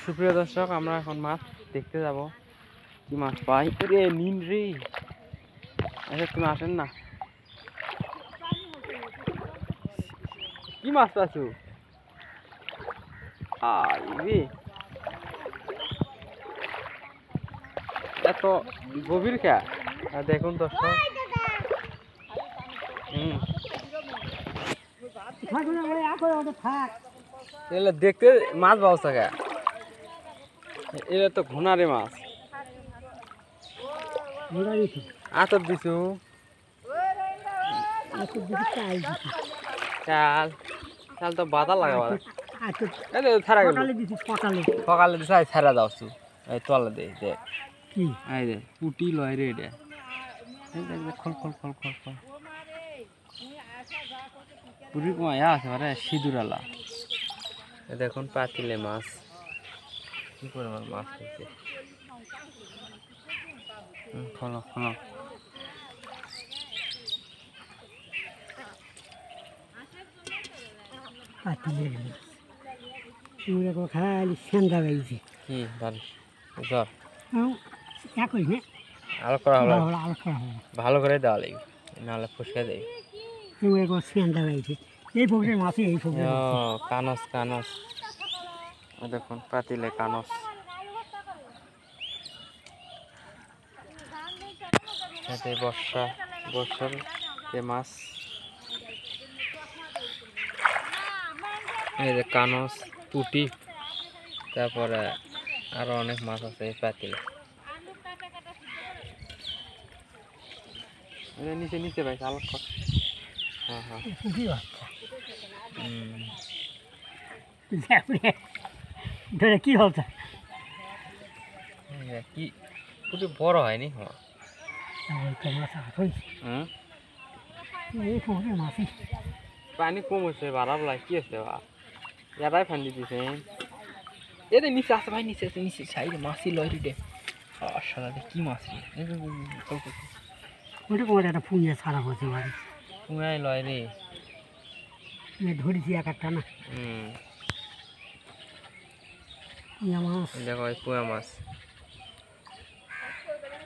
সুপ্রিয় দর্শক, আমরা এখন মাছ দেখতে যাব। কি মাছ পাই? রে নিন রে, তুমি আসেন না। কি মাছ পাচ্ছ? এত গভীর খা দেখুন দর্শক। দেখতে মাছ ব্যবস্থা খা, এটা তো ঘুনারে মাছ। আতর দিছু, চাল চাল তো বাতা লাগাবা। ছাড়া গেল সকালে দিছ, ছাড়া যাচ্ছু। এই তলে দে দেখ, এই রে পুটি লয় রে, এটা খল খল খল খল খল পুরি কমাইয়া আছে মানে সিঁদুরালা। দেখুন পাতিলে মাছ, কি পরিমাণ মাছ হয়েছে। খলো খলো, খালি সেন্দা গাইছে কি বাড়ি জ্বর একই না আলো করা হলো, আলো করা হবে ভালো করে দেওয়া লাগবে, নাহলে ফুসকে দেয়। সেন্দা গাইছে এই পুকুরের মাছে এই পুকুরে কানস কানস, দেখুন পাতিলে কানস। বর্ষার যে মাছ, এই যে কানস পুটি, তারপরে আরো অনেক মাছ আছে এই পাতিলে। নিচে নিচে ভাই আলোক কর। হ্যাঁ হ্যাঁ ধরে কি হচ্ছে কি পুটি বড় হয়নি। পানি কম হচ্ছে, বাড়াব লাগে কি আছে বা এরাই ফান্দি দিছে। এদের নিচে আছে ভাই, নিচে আছে, নিচে সাইডে মাছি লয় রে। সারা কি মাছ রে, ওটা কোন একটা ফুঁয়ে ছাড়া হচ্ছে বাড়ি পুয়াই লয় রে, ধরেছি এক একটা না পুঁয়া মাছ। দেখো পুয়া মাছ।